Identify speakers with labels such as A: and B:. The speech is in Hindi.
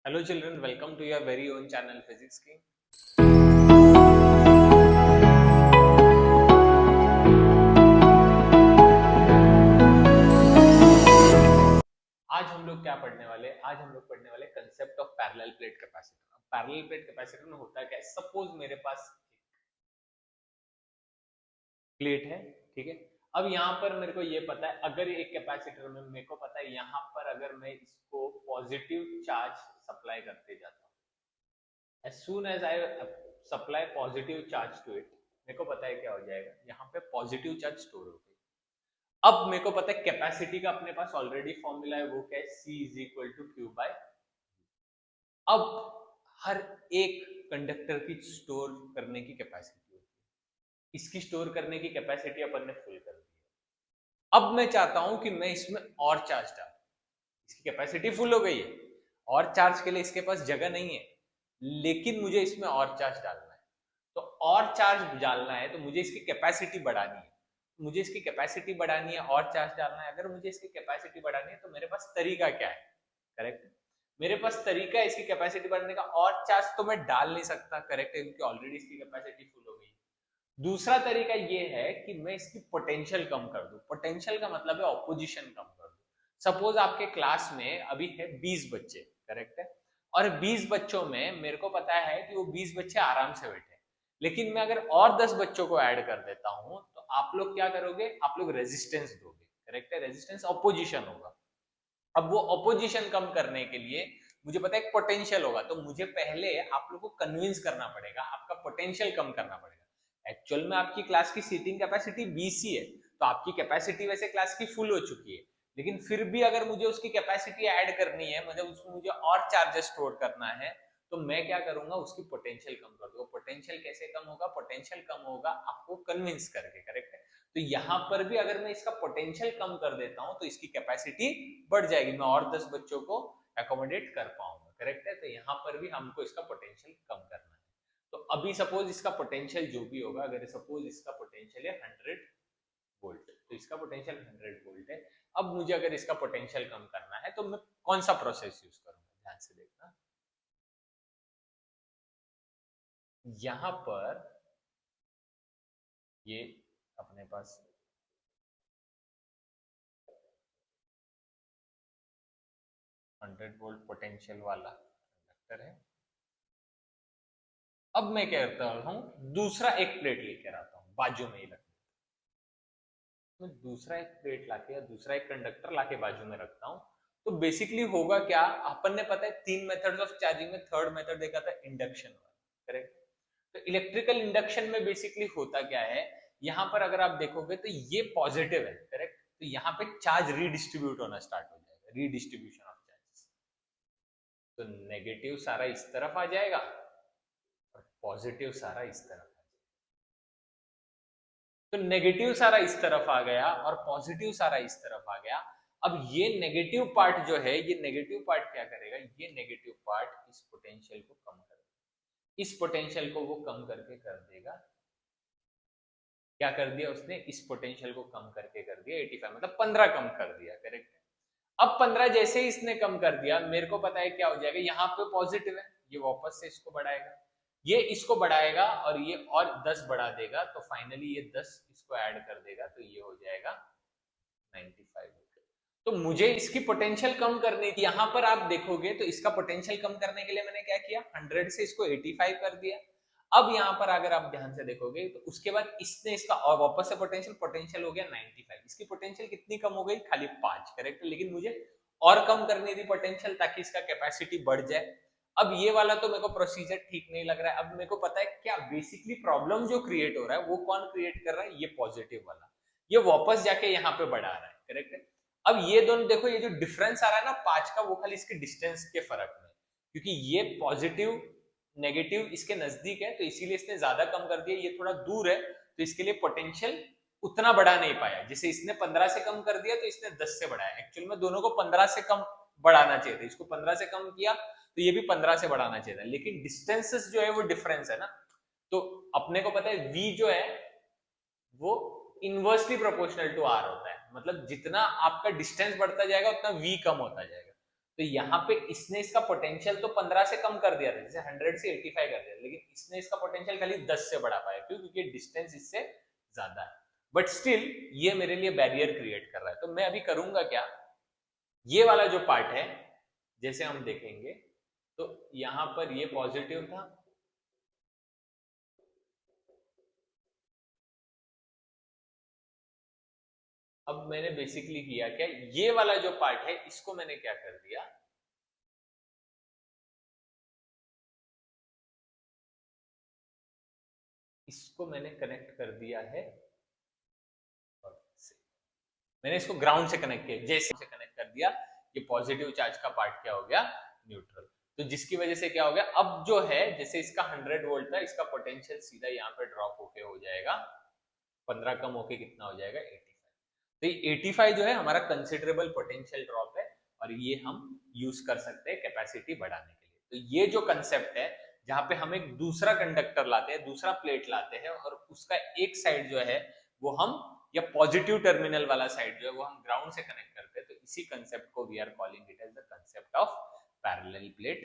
A: Hello children, welcome to your very own channel Physics King. आज हम लोग क्या पढ़ने वाले? आज हम लोग पढ़ने वाले concept of parallel plate capacitor. अब पैरेलल प्लेट कैपेसिटर में होता क्या है? सपोज मेरे पास प्लेट है, ठीक है। अब यहाँ पर मेरे को ये पता है, अगर एक कैपेसिटर में मेरे को पता है यहाँ पर अगर मैं इसको पॉजिटिव चार्ज सप्लाई करते जाता हूँ, as soon as I supply positive charge to it, मेरे को पता है क्या हो जाएगा, यहाँ पे पॉजिटिव चार्ज स्टोर हो गई। अब मेरे को पता है कैपेसिटी का अपने पास ऑलरेडी फॉर्मूला है, वो क्या है, C is equal to Q by. अब हर एक कंडक्टर की स्टोर करने की कैपेसिटी होती है, इसकी स्टोर करने की कैपेसिटी अपन ने फुल कर दी है। अब मैं चाहता हूं कि मैं इसमें और चार्ज डालूं, इसकी कैपेसिटी फुल हो गई है, और चार्ज के लिए इसके पास जगह नहीं है, लेकिन मुझे इसमें और चार्ज डालना है। तो और चार्ज डालना है तो मुझे इसकी कैपेसिटी बढ़ानी है, मुझे इसकी कैपेसिटी बढ़ानी है और चार्ज डालना है। अगर मुझे इसकी कैपेसिटी बढ़ानी है तो मेरे पास तरीका क्या है? करेक्ट, मेरे पास तरीका है इसकी कैपेसिटी बढ़ाने का। और चार्ज तो मैं डाल नहीं सकता, करेक्ट है, क्योंकि ऑलरेडी इसकी कैपेसिटी फुल हो गई। दूसरा तरीका ये है कि मैं इसकी पोटेंशियल कम कर दूं। पोटेंशियल का मतलब है ऑपोजिशन कम कर दूं। सपोज आपके क्लास में अभी है 20 बच्चे, करेक्ट है, और 20 बच्चों में मेरे को पता है कि वो 20 बच्चे आराम से बैठे, लेकिन मैं अगर और 10 बच्चों को ऐड कर देता हूं तो आप लोग क्या करोगे? आप लोग रेजिस्टेंस दोगे, करेक्ट है, रेजिस्टेंस ऑपोजिशन होगा। अब वो ऑपोजिशन कम करने के लिए मुझे पता है एक पोटेंशियल होगा, तो मुझे पहले आप लोग को कन्विंस करना पड़ेगा, आपका पोटेंशियल कम करना पड़ेगा। एक्चुअल में आपकी क्लास की सीटिंग कैपेसिटी 20 ही है, तो आपकी कैपेसिटी वैसे क्लास की फुल हो चुकी है, लेकिन फिर भी अगर मुझे उसकी कैपेसिटी ऐड करनी है, मतलब उसमें मुझे और चार्जेस स्टोर करना है, तो मैं क्या करूंगा, उसकी पोटेंशियल कम कर दूंगा। पोटेंशियल कैसे कम होगा? पोटेंशियल कम होगा आपको कन्विंस करके, करेक्ट है। तो यहां पर भी अगर मैं इसका पोटेंशियल कम कर देता हूं तो इसकी कैपेसिटी बढ़ जाएगी, मैं और 10 बच्चों को अकोमोडेट कर पाऊंगा, करेक्ट है। तो यहां पर भी हमको इसका पोटेंशियल कम करना है। तो अभी सपोज इसका पोटेंशियल जो भी होगा, अगर सपोज इसका पोटेंशियल है 100 वोल्ट, तो इसका पोटेंशियल 100 वोल्ट है। अब मुझे अगर इसका पोटेंशियल कम करना है तो मैं कौन सा प्रोसेस यूज करूंगा? ध्यान से देखना, यहां पर ये अपने पास 100 वोल्ट पोटेंशियल वाला कंडक्टर है। अब मैं क्या करता हूं, दूसरा एक प्लेट लेकर आता हूं, बाजू में ही रख, मैं दूसरा एक प्लेट लाके या दूसरा एक कंडक्टर लाके बाजू में रखता हूं। तो बेसिकली होगा क्या, अपन ने पता है 3 मेथड्स ऑफ चार्जिंग में थर्ड मेथड देखा था इंडक्शन वाला, करेक्ट। तो इलेक्ट्रिकल इंडक्शन में बेसिकली होता क्या है, यहां पर अगर आप देखोगे तो ये पॉजिटिव है, करेक्ट, तो यहाँ पे चार्ज रीडिस्ट्रीब्यूट होना स्टार्ट हो जाएगा, रीडिस्ट्रीब्यूशन ऑफ चार्ज। तो नेगेटिव सारा इस तरफ आ जाएगा और पॉजिटिव सारा इस तरफ आ जाएगा। तो नेगेटिव सारा इस तरफ आ गया और पॉजिटिव सारा इस तरफ आ गया। अब ये नेगेटिव पार्ट जो है, ये नेगेटिव पार्ट क्या करेगा, ये नेगेटिव पार्ट इस पोटेंशियल को कम कर देगा, इस पोटेंशियल को वो कम करके कर देगा। क्या कर दिया उसने? इस पोटेंशियल को कम करके कर दिया 85, मतलब 15 कम कर दिया, करेक्ट है। अब 15 जैसे ही इसने कम कर दिया, मेरे को पता है क्या हो जाएगा, यहाँ पे पॉजिटिव है, ये वापस से इसको बढ़ाएगा, ये इसको बढ़ाएगा और ये और 10 बढ़ा देगा, तो फाइनली ये 10 इसको ऐड कर देगा, तो ये हो जाएगा 95। तो मुझे इसकी पोटेंशियल कम करनी थी। यहां पर आप देखोगे तो इसका पोटेंशियल कम करने के लिए मैंने क्या किया, 100 से इसको 85 कर दिया। अब यहां पर अगर आप ध्यान से देखोगे तो उसके बाद इसने इसका और वापस से पोटेंशियल हो गया 95। इसकी पोटेंशियल कितनी कम हो गई? खाली 5, करेक्ट। लेकिन मुझे और कम करनी थी पोटेंशियल, ताकि इसका कैपेसिटी बढ़ जाए। अब ये वाला तो मेरे को प्रोसीजर ठीक नहीं लग रहा है। अब मेरे को पता है क्या बेसिकली प्रॉब्लम जो क्रिएट हो रहा है वो कौन क्रिएट कर रहा है, ये पॉजिटिव वाला, ये वापस जाके यहाँ पे बढ़ा रहा है, करेक्ट है। अब ये दोनों देखो, ये जो डिफरेंस आ रहा है ना 5 का, वो खाली इसके डिस्टेंस के फर्क में, क्योंकि ये पॉजिटिव नेगेटिव इसके नजदीक है, तो इसीलिए इसने ज्यादा कम कर दिया। ये थोड़ा दूर है तो इसके लिए पोटेंशियल उतना बढ़ा नहीं पाया। जैसे इसने 15 से कम कर दिया तो इसने 10 से बढ़ाया। एक्चुअल में दोनों को 15 से कम बढ़ाना चाहिए था, इसको 15 से कम किया तो ये भी 15 से बढ़ाना चाहिए था, लेकिन डिस्टेंसेस जो है वो डिफरेंस है ना। तो अपने को पता है v जो है वो इनवर्सली प्रोपोर्शनल टू r होता है, मतलब जितना आपका डिस्टेंस बढ़ता जाएगा उतना v कम होता जाएगा। तो यहाँ पे इसने इसका पोटेंशियल तो 15 से कम कर दिया था, जैसे 100 से 85 कर दिया, लेकिन इसने इसका पोटेंशियल खाली 10 से बढ़ा पाया। क्यों? क्योंकि डिस्टेंस इससे ज्यादा है। बट स्टिल ये मेरे लिए बैरियर क्रिएट कर रहा है। तो मैं अभी करूंगा क्या, ये वाला जो पार्ट है जैसे हम देखेंगे तो यहां पर ये पॉजिटिव था, अब मैंने बेसिकली किया क्या, ये वाला जो पार्ट है इसको मैंने क्या कर दिया, इसको मैंने कनेक्ट कर दिया है, मैंने इसको ग्राउंड से कनेक्ट किया, जैसे से कनेक्ट कर दिया, ये पॉजिटिव चार्ज का पार्ट क्या हो गया, न्यूट्रल। तो जिसकी वजह से क्या हो गया, अब जो है जैसे इसका 100 वोल्ट था, इसका पोटेंशियल सीधा यहाँ पे ड्रॉप होके हो जाएगा 15 कम होके कितना हो जाएगा 85। तो ये 85 जो है हमारा कंसिडरेबल पोटेंशियल ड्रॉप है, और ये हम यूज कर सकते हैं कैपेसिटी बढ़ाने के लिए। तो ये जो कंसेप्ट है जहां पे हम एक दूसरा कंडक्टर लाते हैं, दूसरा प्लेट लाते हैं, और उसका एक साइड जो है वो हम, या पॉजिटिव टर्मिनल वाला साइड जो है वो हम ग्राउंड से कनेक्ट करते हैं, तो इसी कंसेप्ट को we are calling it as the concept of parallel plate